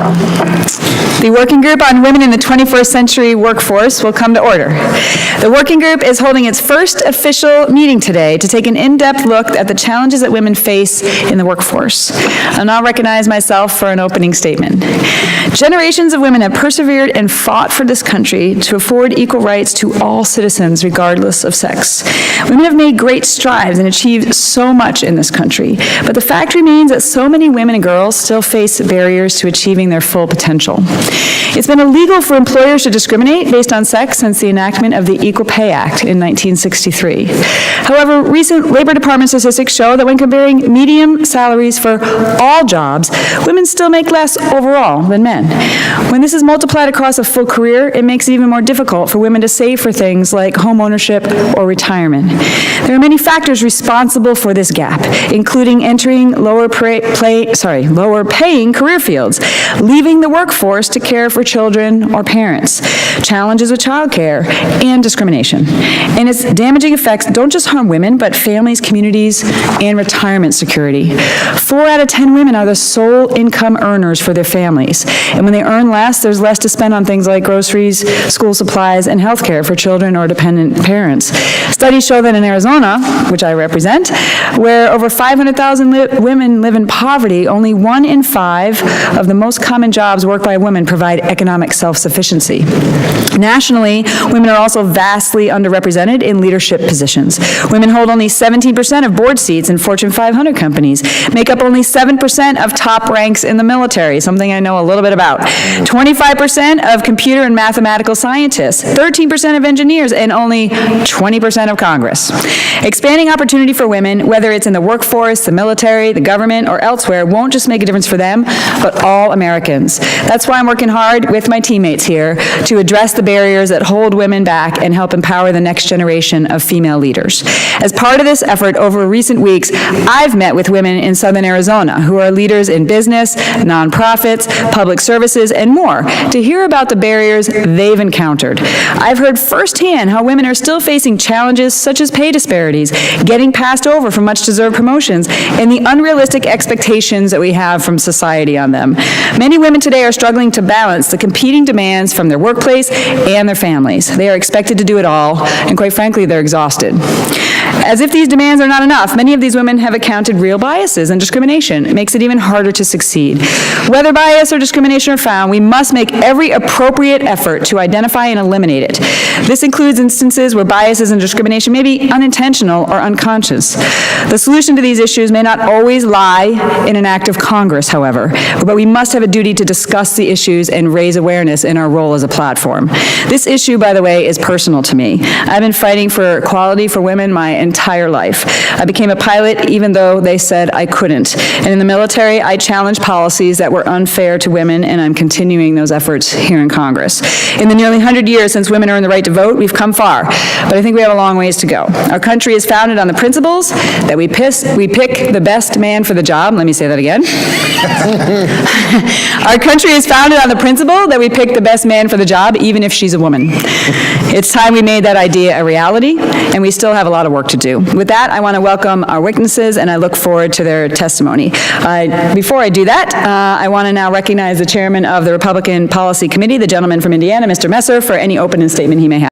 The Working Group on Women in the 21st Century Workforce will come to order. The Working Group is holding its first official meeting today to take an in-depth look at the challenges that women face in the workforce. I'll now recognize myself for an opening statement. Generations of women have persevered and fought for this country to afford equal rights to all citizens, regardless of sex. Women have made great strides and achieved so much in this country, but the fact remains that so many women and girls still face barriers to achieving their full potential. It's been illegal for employers to discriminate based on sex since the enactment of the Equal Pay Act in 1963. However, recent Labor Department statistics show that when comparing median salaries for all jobs, women still make less overall than men. When this is multiplied across a full career, it makes it even more difficult for women to save for things like home ownership or retirement. There are many factors responsible for this gap, including entering lower paying career fields, leaving the workforce to care for children or parents, challenges with childcare, and discrimination. And its damaging effects don't just harm women, but families, communities, and retirement security. 4 out of 10 women are the sole income earners for their families. And when they earn less, there's less to spend on things like groceries, school supplies, and health care for children or dependent parents. Studies show that in Arizona, which I represent, where over 500,000 women live in poverty, only 1 in 5 of the most common jobs worked by women provide economic self-sufficiency. Nationally, women are also vastly underrepresented in leadership positions. Women hold only 17% of board seats in Fortune 500 companies, make up only 7% of top ranks in the military, something I know a little bit about, 25% of computer and mathematical scientists, 13% of engineers, and only 20% of Congress. Expanding opportunity for women, whether it's in the workforce, the military, the government, or elsewhere, won't just make a difference for them, but all Americans. That's why I'm working hard with my teammates here to address the barriers that hold women back and help empower the next generation of female leaders. As part of this effort, over recent weeks, I've met with women in Southern Arizona who are leaders in business, nonprofits, public services, and more to hear about the barriers they've encountered. I've heard firsthand how women are still facing challenges such as pay disparities, getting passed over for much-deserved promotions, and the unrealistic expectations that we have from society on them. Many women today are struggling to balance the competing demands from their workplace and their families. They are expected to do it all, and quite frankly, they're exhausted. As if these demands are not enough, many of these women have encountered real biases and discrimination. It makes it even harder to succeed. Whether bias or discrimination are found, we must make every appropriate effort to identify and eliminate it. This includes instances where biases and discrimination may be unintentional or unconscious. The solution to these issues may not always lie in an act of Congress, however, but we must have a duty to discuss the issues and raise awareness in our role as a platform. This issue, by the way, is personal to me. I've been fighting for equality for women my entire life. I became a pilot even though they said I couldn't. And in the military, I challenged policies that were unfair to women, and I'm continuing those efforts here in Congress. In the nearly 100 years since women earned the right to vote, we've come far, but I think we have a long ways to go. Our country is founded on the principles that we pick the best man for the job. Let me say that again. Our country is founded on the principle that we pick the best man for the job, even if she's a woman. It's time we made that idea a reality, and we still have a lot of work to do. With that, I want to welcome our witnesses, and I look forward to their testimony. Before I do that, I want to now recognize the chairman of the Republican Policy Committee, the gentleman from Indiana, Mr. Messer, for any opening statement he may have.